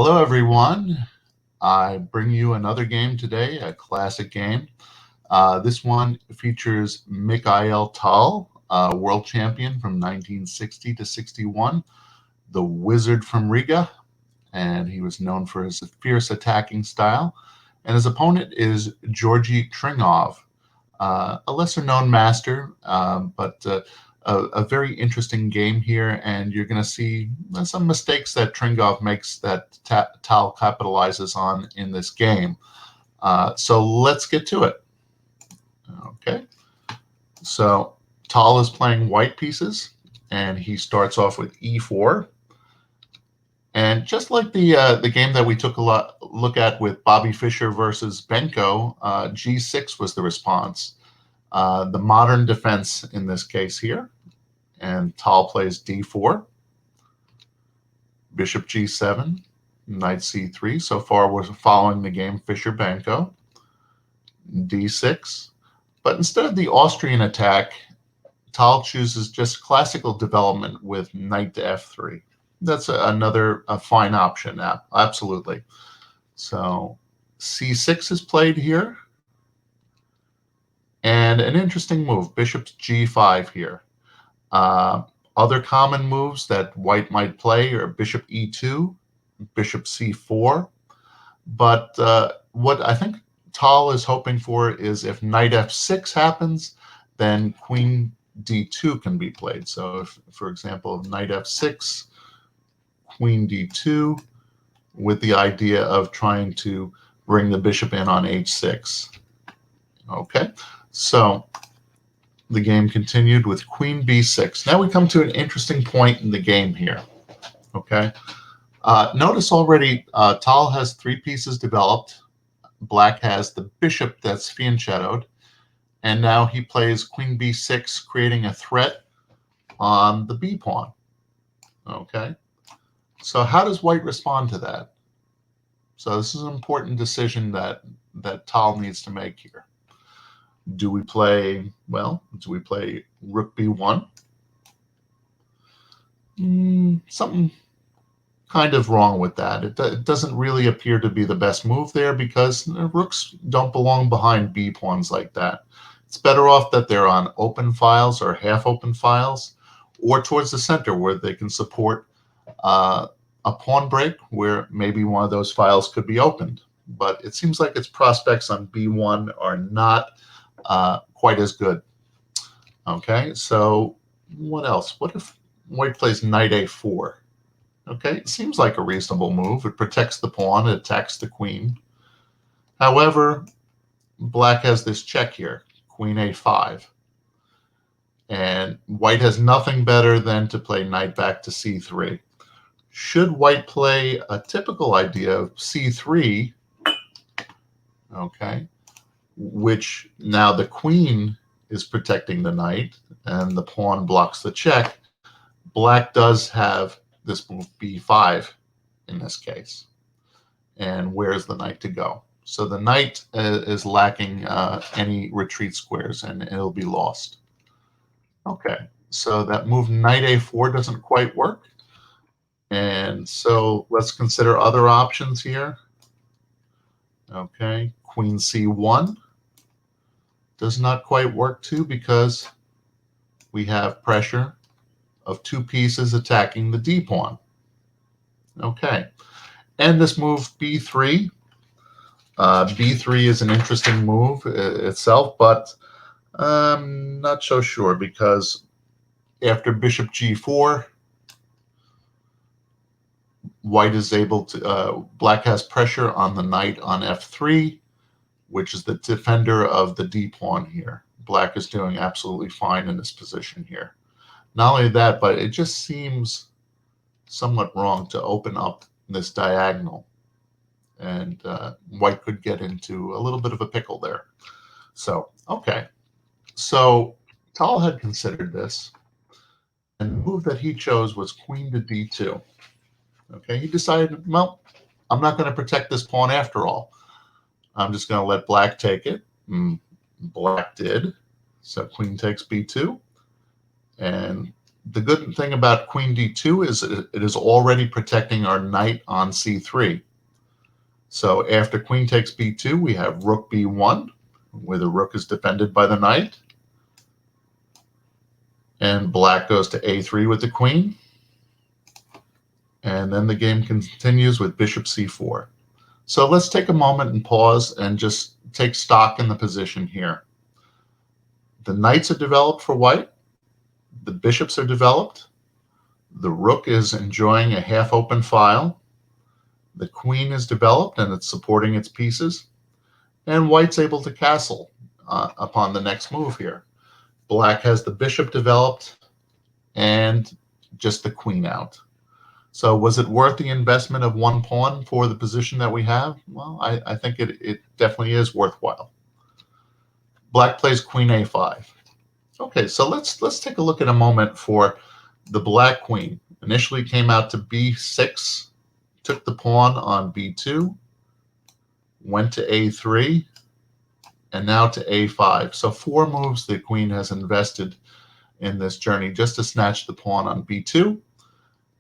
Hello, everyone. I bring you another game today, a classic game. This one features Mikhail Tal, world champion from 1960 to 61, the Wizard from Riga, and he was known for his fierce attacking style. And his opponent is Georgy Tringov, a lesser-known master, but a very interesting game here, and you're going to see some mistakes that Tringov makes that Tal capitalizes on in this game. So let's get to it. Okay, so Tal is playing white pieces, and he starts off with e4. And just like the game that we took a look at with Bobby Fischer versus Benko, g6 was the response. The modern defense in this case here. And Tal plays d4, bishop g7, knight c3. So far we're following the game Fischer-Benko, d6. But instead of the Austrian attack, Tal chooses just classical development with knight to f3. That's another fine option, absolutely. So c6 is played here. And an interesting move, bishop g5 here. Other common moves that white might play are bishop e2, bishop c4. But what I think Tal is hoping for is if knight f6 happens, then queen d2 can be played. So if, for example, knight f6, queen d2, with the idea of trying to bring the bishop in on h6. Okay, so the game continued with queen b6. Now we come to an interesting point in the game here. Okay, notice already Tal has 3 pieces developed. Black has the bishop that's fianchettoed, and now he plays queen b6, creating a threat on the b pawn. Okay, so how does white respond to that? So this is an important decision that Tal needs to make here. Do we play, well, do we play rook b1? Something kind of wrong with that. It doesn't really appear to be the best move there because rooks don't belong behind b pawns like that. It's better off that they're on open files or half open files or towards the center where they can support a pawn break where maybe one of those files could be opened. But it seems like its prospects on b1 are not quite as good. Okay, so what else? What if white plays knight a4? Okay, it seems like a reasonable move. It protects the pawn, it attacks the queen. However, black has this check here, queen a5. And white has nothing better than to play knight back to c3. Should white play a typical idea of c3, okay, which now the queen is protecting the knight and the pawn blocks the check, black does have this move b5 in this case. And where's the knight to go? So the knight is lacking any retreat squares and it'll be lost. Okay, so that move knight a4 doesn't quite work. And so let's consider other options here. Okay, queen c1 does not quite work too because we have pressure of 2 pieces attacking the d pawn. Okay, and this move b3. B3 is an interesting move itself, but I'm not so sure because after bishop g4, white is able to, black has pressure on the knight on f3, which is the defender of the d pawn here. Black is doing absolutely fine in this position here. Not only that, but it just seems somewhat wrong to open up this diagonal. And white could get into a little bit of a pickle there. So, okay. So Tal had considered this, and the move that he chose was queen to d2. Okay, he decided, well, I'm not going to protect this pawn after all. I'm just going to let black take it. Black did. So queen takes b2. And The good thing about queen d2 is it is already protecting our knight on c3. So after queen takes b2, we have rook b1, where the rook is defended by the knight. And black goes to a3 with the queen. And then the game continues with bishop c4. So let's take a moment and pause and just take stock in the position here. The knights are developed for white. The bishops are developed. The rook is enjoying a half-open file. The queen is developed and it's supporting its pieces. And white's able to castle upon the next move here. Black has the bishop developed and just the queen out. So was it worth the investment of one pawn for the position that we have? Well, I think it definitely is worthwhile. Black plays queen a5. Okay, so let's take a look at a moment for the black queen. Initially came out to b6, took the pawn on b2, went to a3, and now to a5. So 4 moves the queen has invested in this journey just to snatch the pawn on b2.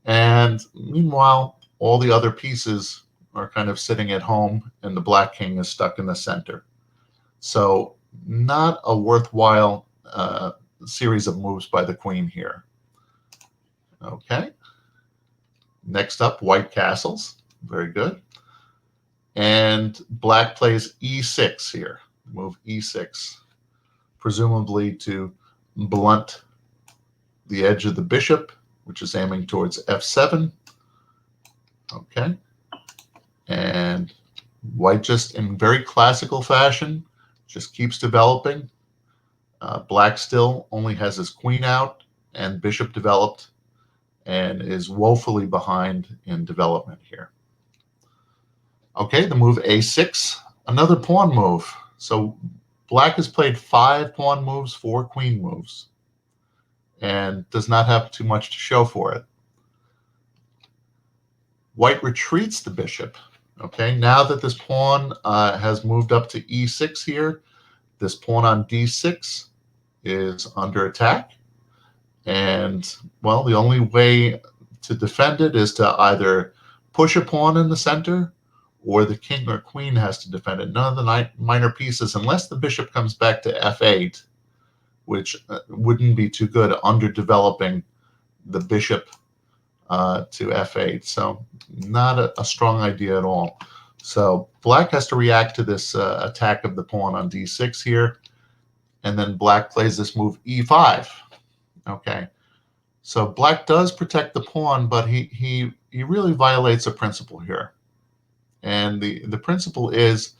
And meanwhile, all the other pieces are kind of sitting at home, and the black king is stuck in the center. So not a worthwhile series of moves by the queen here. Okay. Next up, white castles. Very good. And black plays e6 here. Move e6, presumably to blunt the edge of the bishop, which is aiming towards f7. Okay. And white, just in very classical fashion, just keeps developing. Black still only has his queen out and bishop developed and is woefully behind in development here. Okay, the move a6, another pawn move. So black has played 5 pawn moves, 4 queen moves, and does not have too much to show for it. White retreats the bishop. Okay, now that this pawn has moved up to e6 here, this pawn on d6 is under attack. And, well, the only way to defend it is to either push a pawn in the center, or the king or queen has to defend it. None of the minor pieces, unless the bishop comes back to f8, which wouldn't be too good, underdeveloping the bishop to f8. So not a strong idea at all. So black has to react to this attack of the pawn on d6 here. And then black plays this move e5. Okay. So black does protect the pawn, but he really violates a principle here. And the principle is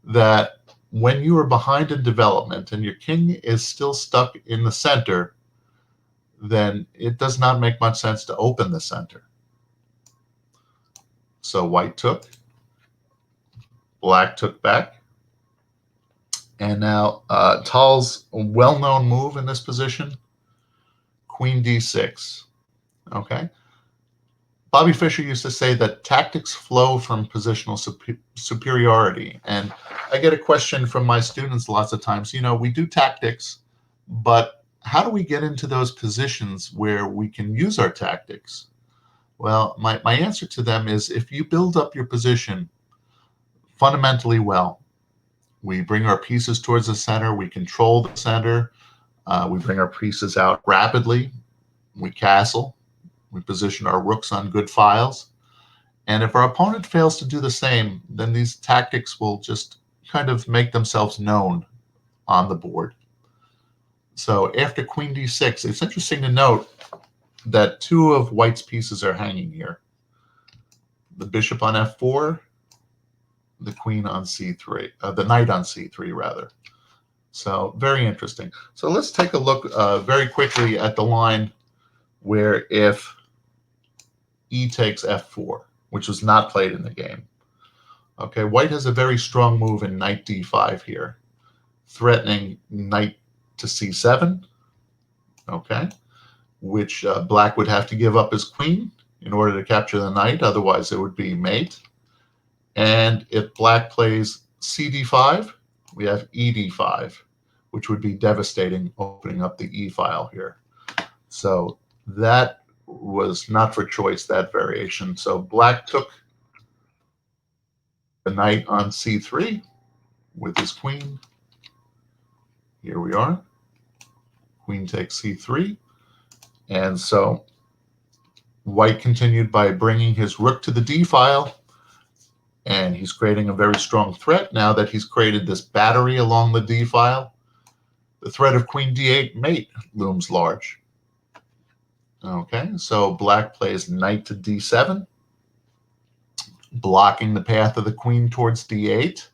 that when you are behind in development and your king is still stuck in the center, then it does not make much sense to open the center. So white took, black took back. And now Tal's well-known move in this position, queen d6. Okay. Bobby Fischer used to say that tactics flow from positional superiority. And I get a question from my students lots of times, we do tactics, but how do we get into those positions where we can use our tactics? Well, my answer to them is, if you build up your position fundamentally well, we bring our pieces towards the center, we control the center, we bring our pieces out rapidly, we castle, we position our rooks on good files. And if our opponent fails to do the same, then these tactics will just kind of make themselves known on the board. So after queen d6, it's interesting to note that 2 of white's pieces are hanging here. The bishop on f4, the queen on c3, the knight on c3 rather. So very interesting. So let's take a look very quickly at the line where if e takes f4, which was not played in the game. Okay, white has a very strong move in knight d5 here, threatening knight to c7, okay, which black would have to give up his queen in order to capture the knight, otherwise it would be mate. And if black plays cd5, we have ed5, which would be devastating, opening up the e file here. So That was not for choice, that variation. So black took the knight on c3 with his queen. Here we are. Queen takes c3. And so white continued by bringing his rook to the d file. And he's creating a very strong threat now that he's created this battery along the d file. The threat of queen d8 mate looms large. Okay, so black plays knight to d7, blocking the path of the queen towards d8.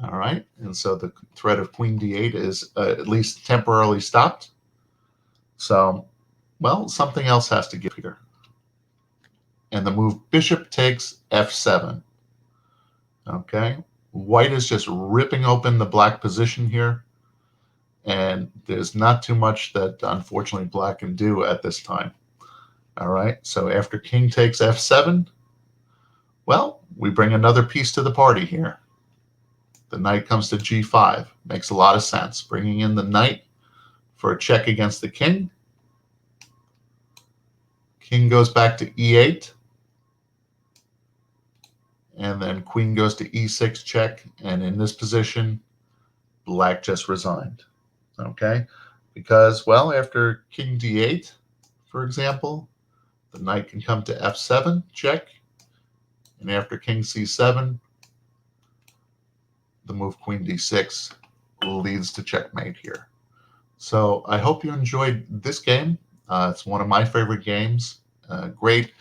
All right, and so the threat of queen d8 is at least temporarily stopped. So, well, something else has to give here. And the move bishop takes f7. Okay, white is just ripping open the black position here. And there's not too much that, unfortunately, black can do at this time. All right, so after king takes f7, well, we bring another piece to the party here. The knight comes to g5. Makes a lot of sense. Bringing in the knight for a check against the king. King goes back to e8. And then queen goes to e6 check. And in this position, black just resigned. Okay? Because, well, after king d8, for example, the knight can come to f7 check. And after king c7, the move queen d6 leads to checkmate here. So I hope you enjoyed this game. It's one of my favorite games. Great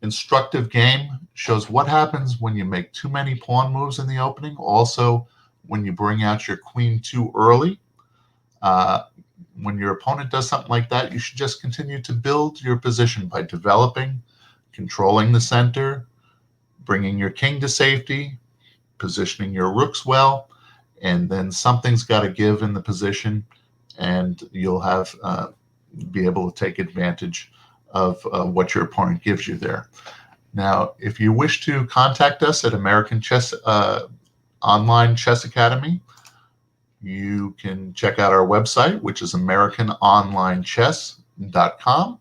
instructive game. Shows what happens when you make too many pawn moves in the opening. Also, when you bring out your queen too early. When your opponent does something like that, you should just continue to build your position by developing, controlling the center, bringing your king to safety, positioning your rooks well, and then something's got to give in the position, and you'll have be able to take advantage of what your opponent gives you there. Now, if you wish to contact us at American Chess Online Chess Academy, you can check out our website, which is AmericanOnlineChess.com,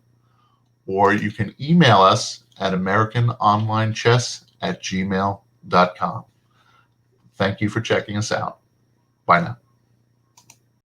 or you can email us at AmericanOnlineChess@gmail.com. Thank you for checking us out. Bye now.